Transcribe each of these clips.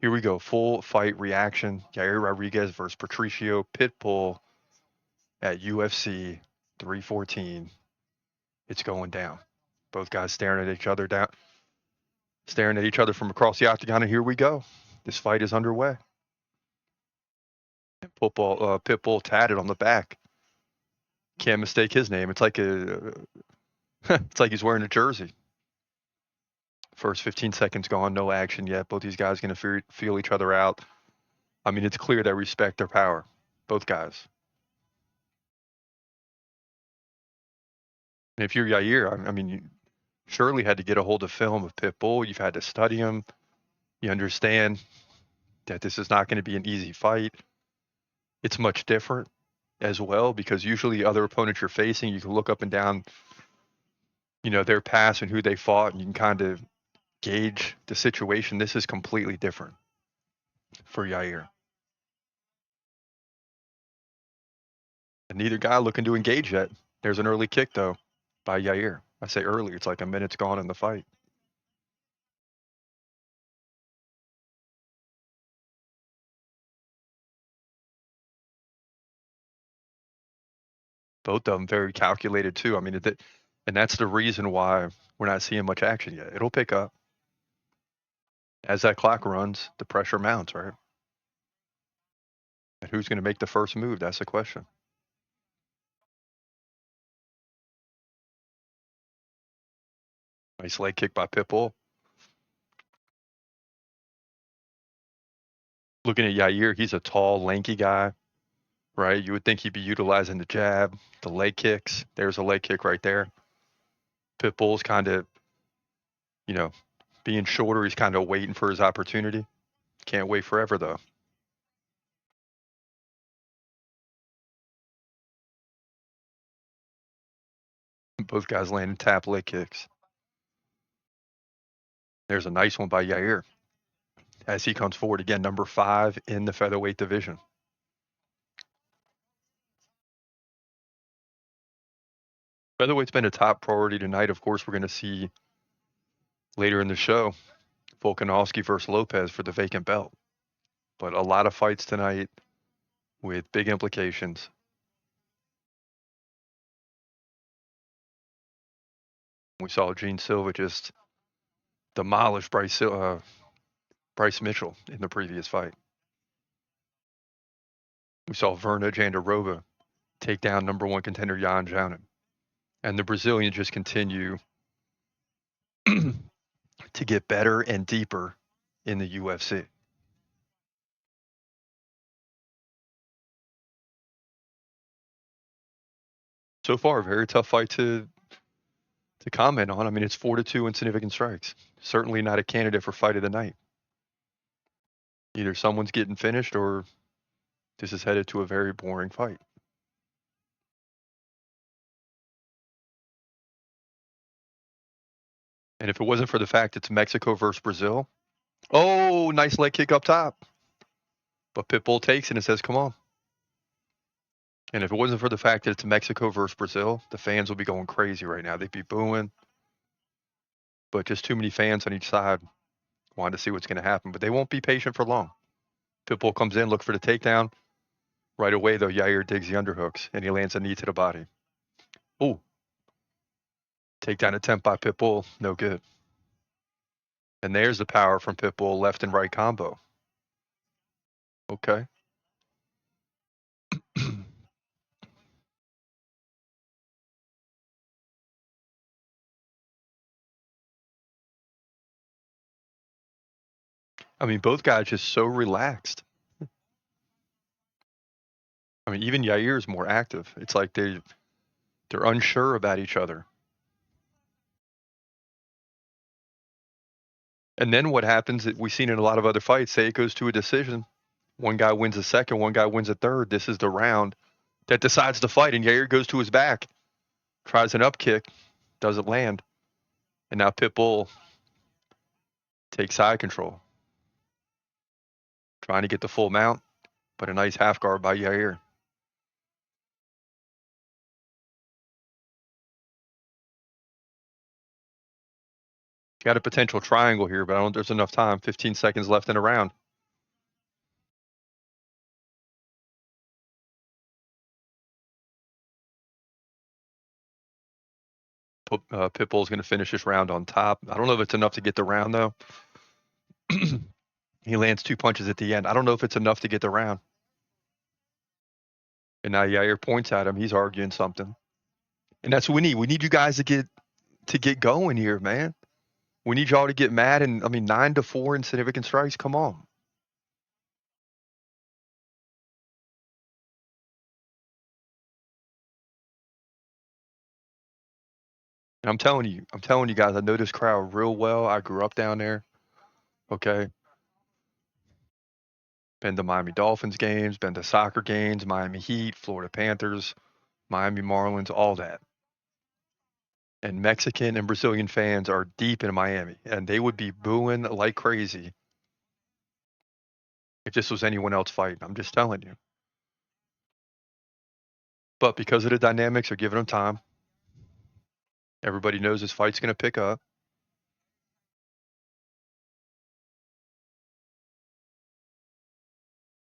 Here we go. Full fight reaction. Yair Rodriguez versus Patricio Pitbull at UFC 314. It's going down. Both guys staring at each other from across the octagon, and here we go. This fight is underway. And Pitbull tatted on the back. Can't mistake his name. It's like it's like he's wearing a jersey. First 15 seconds gone, no action yet. Both these guys going to feel each other out. I mean, it's clear they respect their power, both guys. And if you're Yair, I mean, you surely had to get a hold of film of Pitbull. You've had to study him. You understand that this is not going to be an easy fight. It's much different as well because usually other opponents you're facing, you can look up and down, their past and who they fought, and you can kind of gauge the situation. This is completely different for Yair. And neither guy looking to engage yet. There's an early kick, though, by Yair. I say early. It's like a minute's gone in the fight. Both of them very calculated, too. I mean, and that's the reason why we're not seeing much action yet. It'll pick up. As that clock runs, the pressure mounts, right? And who's going to make the first move? That's the question. Nice leg kick by Pitbull. Looking at Yair, he's a tall, lanky guy, right? You would think he'd be utilizing the jab, the leg kicks. There's a leg kick right there. Pitbull's kind of, being shorter. He's kind of waiting for his opportunity. Can't wait forever, though. Both guys landing tap leg kicks. There's a nice one by Yair as he comes forward again, number 5 in the featherweight division. Featherweight's been a top priority tonight. Of course, we're going to see later in the show Volkanovski versus Lopez for the vacant belt. But a lot of fights tonight with big implications. We saw Gene Silva just demolish Bryce Mitchell in the previous fight. We saw Verna Jandiroba take down number 1 contender Jan Jounin. And the Brazilians just continue to get better and deeper in the UFC. So far, a very tough fight to comment on. I mean, it's 4-2 in significant strikes. Certainly not a candidate for fight of the night. Either someone's getting finished or this is headed to a very boring fight. And if it wasn't for the fact it's Mexico versus Brazil, oh, nice leg kick up top. But Pitbull takes it and says, come on. And if it wasn't for the fact that it's Mexico versus Brazil, the fans will be going crazy right now. They'd be booing. But just too many fans on each side wanting to see what's going to happen. But they won't be patient for long. Pitbull comes in, look for the takedown. Right away, though, Yair digs the underhooks, and he lands a knee to the body. Ooh. Takedown attempt by Pitbull, no good. And there's the power from Pitbull, left and right combo. Okay. I mean, both guys just so relaxed. I mean, even Yair is more active. It's like they're unsure about each other. And then what happens, we've seen in a lot of other fights, say it goes to a decision. One guy wins a second, one guy wins a third. This is the round that decides the fight, and Yair goes to his back, tries an up kick, doesn't land. And now Pitbull takes side control. Trying to get the full mount, but a nice half guard by Yair. Got a potential triangle here, but I don't think there's enough time. 15 seconds left in the round. Pitbull's going to finish this round on top. I don't know if it's enough to get the round, though. He lands 2 punches at the end. I don't know if it's enough to get the round. And now Yair points at him. He's arguing something. And that's what we need. We need you guys to get going here, man. We need y'all to get mad. And I mean, 9-4 in significant strikes. Come on. And I'm telling you guys, I know this crowd real well. I grew up down there. Okay. Been to Miami Dolphins games, been to soccer games, Miami Heat, Florida Panthers, Miami Marlins, all that. And Mexican and Brazilian fans are deep in Miami, and they would be booing like crazy if this was anyone else fighting. I'm just telling you. But because of the dynamics, they're giving them time. Everybody knows this fight's going to pick up.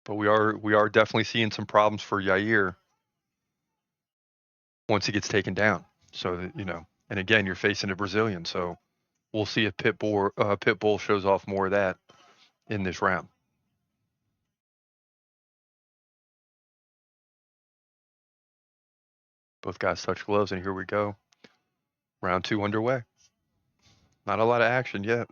But we are definitely seeing some problems for Yair once he gets taken down. So that, and again, you're facing a Brazilian, so we'll see if Pitbull shows off more of that in this round. Both guys touch gloves, and here we go. Round 2 underway. Not a lot of action yet.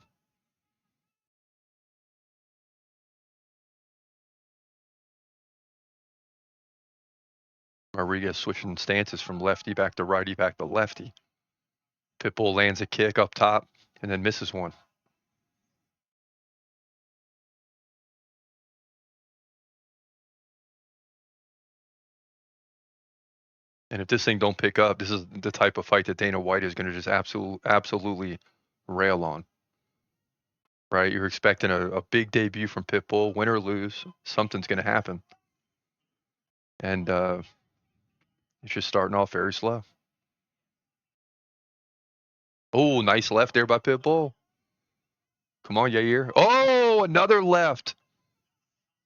Rodriguez switching stances from lefty back to righty back to lefty. Pitbull lands a kick up top and then misses one. And if this thing don't pick up, this is the type of fight that Dana White is going to just absolutely rail on. Right? You're expecting a big debut from Pitbull, win or lose, something's going to happen. And it's just starting off very slow. Oh, nice left there by Pitbull. Come on, Yair. Oh, another left.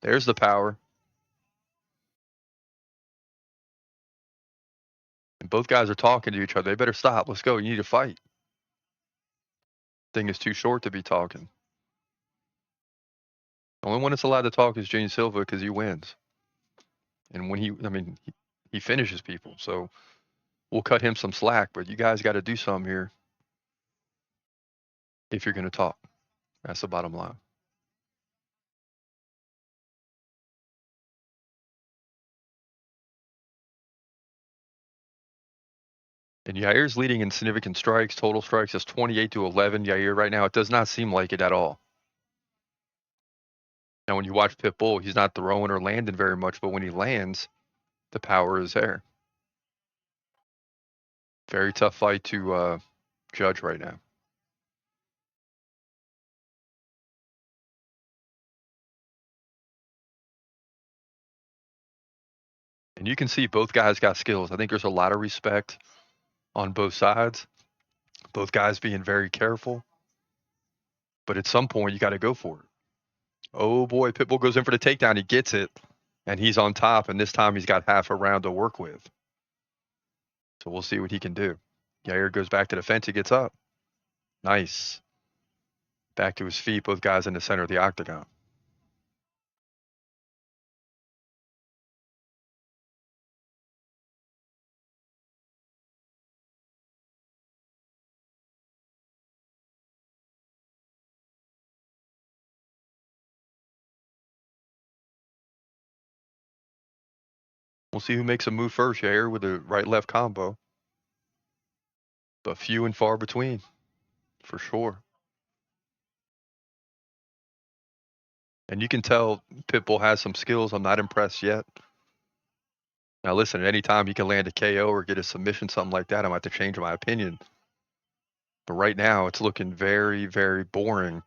There's the power. And both guys are talking to each other. They better stop. Let's go. You need to fight. Thing is too short to be talking. The only one that's allowed to talk is Jane Silva because he wins. And when he finishes people. So we'll cut him some slack, but you guys got to do something here if you're going to talk. That's the bottom line. And Yair's leading in significant strikes. Total strikes is 28-11. Yair right now, it does not seem like it at all. Now, when you watch Pitbull, he's not throwing or landing very much, but when he lands, the power is there. Very tough fight to judge right now. And you can see both guys got skills. I think there's a lot of respect on both sides. Both guys being very careful. But at some point, you got to go for it. Oh boy, Pitbull goes in for the takedown. He gets it, and he's on top. And this time, he's got half a round to work with. So we'll see what he can do. Yair goes back to the fence. He gets up. Nice. Back to his feet. Both guys in the center of the octagon. We'll see who makes a move first, Yair, with a right-left combo. But few and far between, for sure. And you can tell Pitbull has some skills. I'm not impressed yet. Now, listen, at any time he can land a KO or get a submission, something like that, I might have to change my opinion. But right now, it's looking very, very boring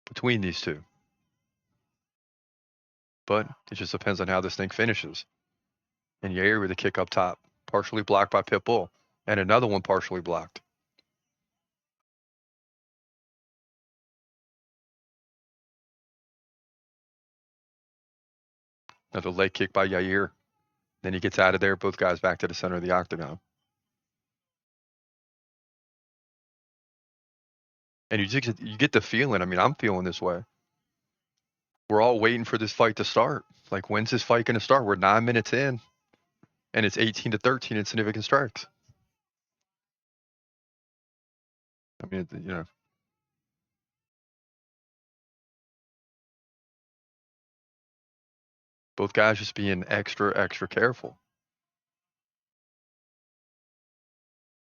between these two. But it just depends on how this thing finishes. And Yair with a kick up top, partially blocked by Pitbull, and another one partially blocked. Another leg kick by Yair. Then he gets out of there. Both guys back to the center of the octagon. And you get the feeling. I mean, I'm feeling this way. We're all waiting for this fight to start. Like, when's this fight going to start? We're 9 minutes in, and it's 18-13 in significant strikes. I mean, both guys just being extra, extra careful.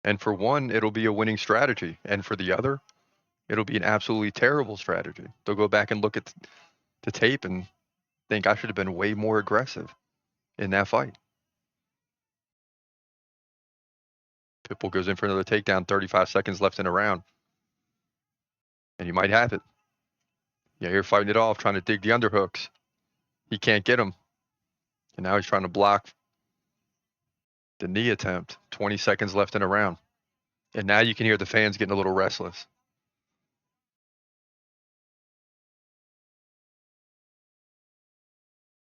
And for one, it'll be a winning strategy. And for the other, it'll be an absolutely terrible strategy. They'll go back and look at the tape and think I should have been way more aggressive in that fight. Pitbull goes in for another takedown, 35 seconds left in a round. And you might have it. Yeah, you're fighting it off, trying to dig the underhooks. He can't get him. And now he's trying to block the knee attempt. 20 seconds left in a round. And now you can hear the fans getting a little restless.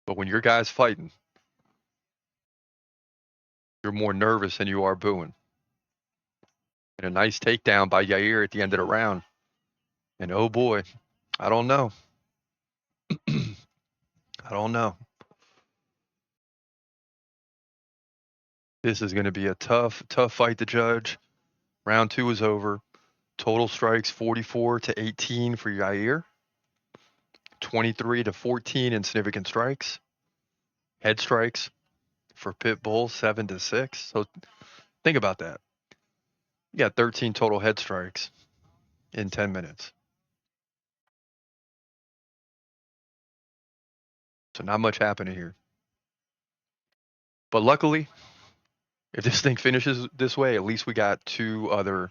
But when your guy's fighting, you're more nervous than you are booing. And a nice takedown by Yair at the end of the round. And oh boy, I don't know. I don't know. This is going to be a tough, tough fight to judge. Round 2 is over. Total strikes 44-18 for Yair. 23-14 in significant strikes. Head strikes for Pitbull 7-6. So think about that. You got 13 total head strikes in 10 minutes. So not much happening here. But luckily, if this thing finishes this way, at least we got 2 other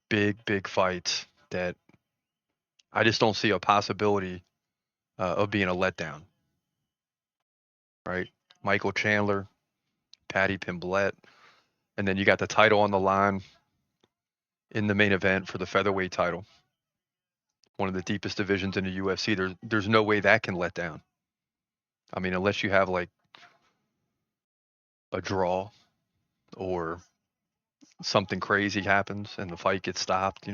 big, big fights that I just don't see a possibility of being a letdown. Right? Michael Chandler, Paddy Pimblett, and then you got the title on the line in the main event for the featherweight title. One of the deepest divisions in the UFC. There's no way that can let down. I mean, unless you have like a draw or something crazy happens and the fight gets stopped,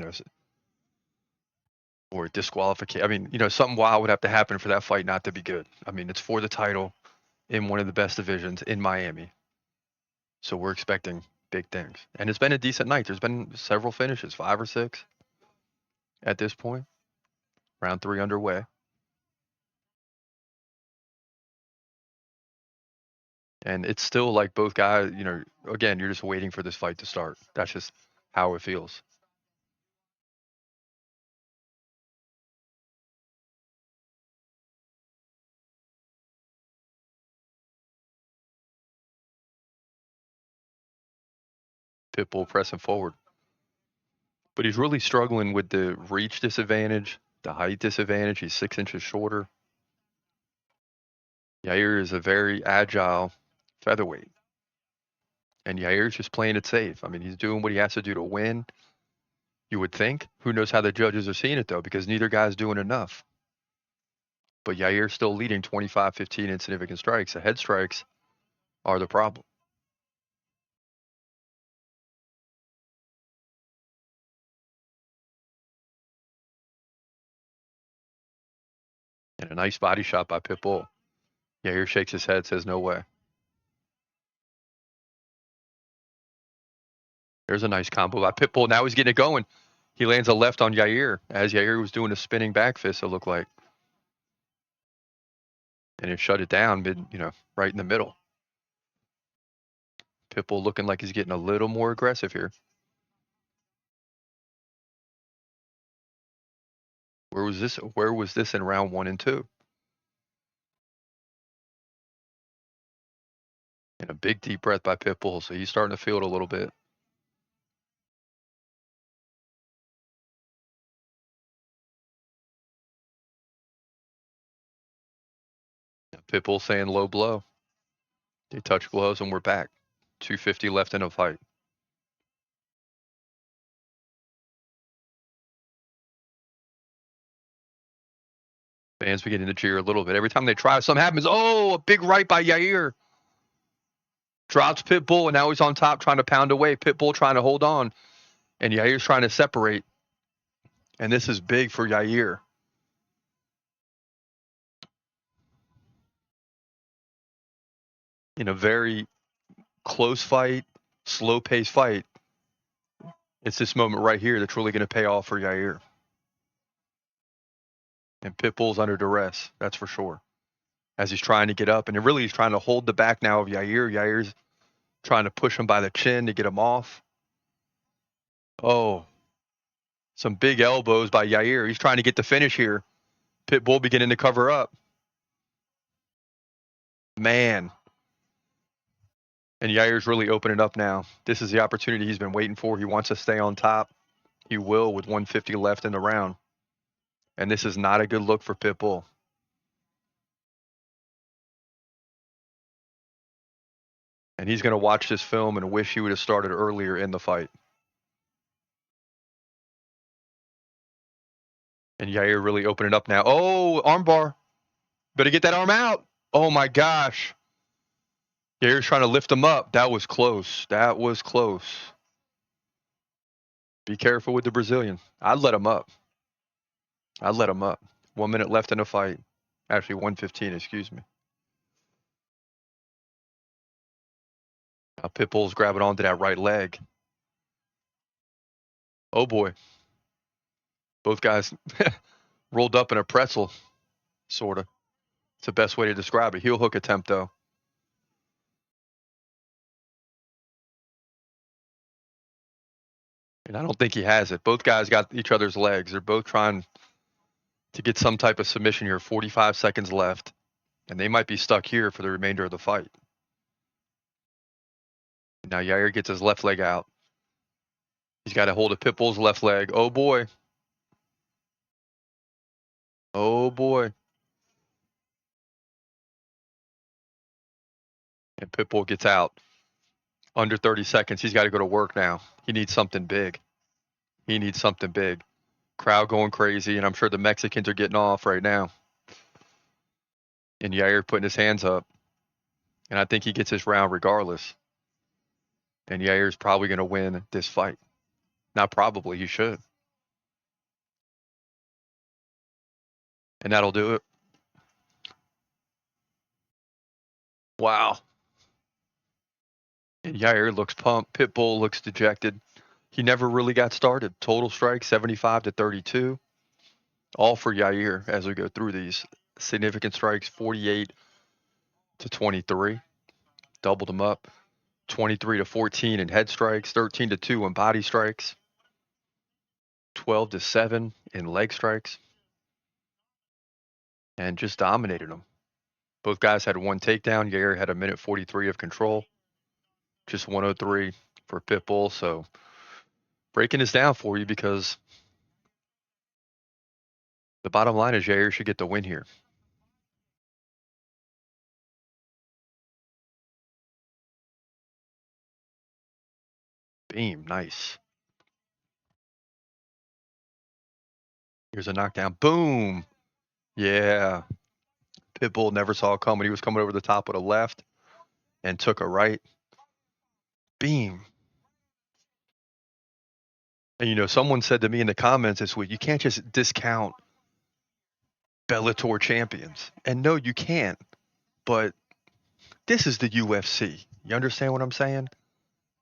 or disqualification. I mean, something wild would have to happen for that fight not to be good. I mean, it's for the title in one of the best divisions in Miami. So we're expecting big things. And it's been a decent night. There's been several finishes, 5 or 6 at this point. Round 3 underway. And it's still like both guys, again, you're just waiting for this fight to start. That's just how it feels. Pitbull pressing forward. But he's really struggling with the reach disadvantage, the height disadvantage. He's 6 inches shorter. Yair is a very agile featherweight. And Yair's just playing it safe. I mean, he's doing what he has to do to win, you would think. Who knows how the judges are seeing it, though, because neither guy's doing enough. But Yair's still leading 25-15 in significant strikes. The head strikes are the problem. And a nice body shot by Pitbull. Yair shakes his head, says no way. There's a nice combo by Pitbull. Now he's getting it going. He lands a left on Yair as Yair was doing a spinning back fist, it looked like. And it shut it down right in the middle. Pitbull looking like he's getting a little more aggressive here. Where was this in round 1 and 2? And a big deep breath by Pitbull, so he's starting to feel it a little bit. Pitbull saying low blow. They touch gloves and we're back. 250 left in a fight. Fans beginning to cheer a little bit. Every time they try, something happens. Oh, a big right by Yair. Drops Pitbull, and now he's on top trying to pound away. Pitbull trying to hold on. And Yair's trying to separate. And this is big for Yair. In a very close fight, slow-paced fight, it's this moment right here that's really going to pay off for Yair. And Pitbull's under duress, that's for sure, as he's trying to get up. And really he's trying to hold the back now of Yair. Yair's trying to push him by the chin to get him off. Oh, some big elbows by Yair. He's trying to get the finish here. Pitbull beginning to cover up. Man. And Yair's really opening up now. This is the opportunity he's been waiting for. He wants to stay on top. He will with 150 left in the round. And this is not a good look for Pitbull. And he's going to watch this film and wish he would have started earlier in the fight. And Yair really opening up now. Oh, armbar. Better get that arm out. Oh, my gosh. Yair's trying to lift him up. That was close. That was close. Be careful with the Brazilian. I'd let him up. I'd let him up. 1 minute left in the fight. Actually, 1:15, excuse me. Now Pitbull's grabbing onto that right leg. Oh, boy. Both guys rolled up in a pretzel, sort of. It's the best way to describe it. Heel hook attempt, though. And I don't think he has it. Both guys got each other's legs. They're both trying to get some type of submission here. 45 seconds left. And they might be stuck here for the remainder of the fight. Now Yair gets his left leg out. He's got a hold of Pitbull's left leg. Oh, boy. Oh, boy. And Pitbull gets out. Under 30 seconds. He's got to go to work now. He needs something big. He needs something big. Crowd going crazy, and I'm sure the Mexicans are getting off right now. And Yair putting his hands up. And I think he gets his round regardless. And Yair's probably going to win this fight. Not probably, he should. And that'll do it. Wow. And Yair looks pumped. Pitbull looks dejected. He never really got started. Total strike 75-32. All for Yair as we go through these. Significant strikes 48-23. Doubled them up. 23-14 in head strikes. 13-2 in body strikes. 12-7 in leg strikes. And just dominated them. Both guys had one takedown. Yair had 1:43 of control. Just 103 for Pitbull. So breaking this down for you because the bottom line is Yair should get the win here. Beam, nice. Here's a knockdown. Boom. Yeah. Pitbull never saw it coming. He was coming over the top with a left and took a right. Beam. And someone said to me in the comments this week, you can't just discount Bellator champions. And no, you can't. But this is the UFC. You understand what I'm saying?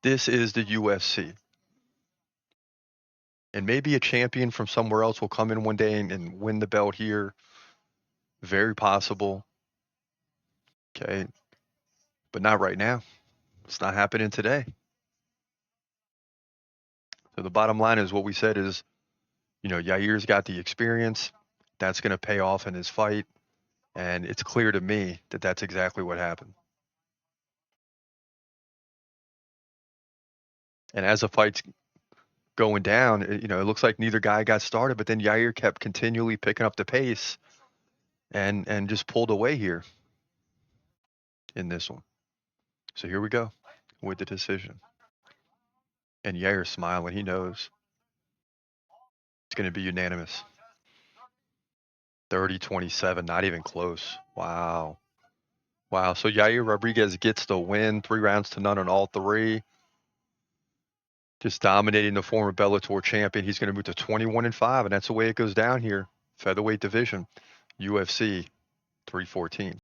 This is the UFC. And maybe a champion from somewhere else will come in one day and win the belt here. Very possible. Okay. But not right now. It's not happening today. So the bottom line is what we said is, Yair's got the experience. That's going to pay off in his fight. And it's clear to me that that's exactly what happened. And as the fight's going down, it looks like neither guy got started, but then Yair kept continually picking up the pace and just pulled away here in this one. So here we go with the decision. And Yair's smiling. He knows it's going to be unanimous. 30-27, not even close. Wow. Wow. So Yair Rodriguez gets the win, 3 rounds to none on all 3. Just dominating the former Bellator champion. He's going to move to 21-5, and that's the way it goes down here. Featherweight division, UFC 314.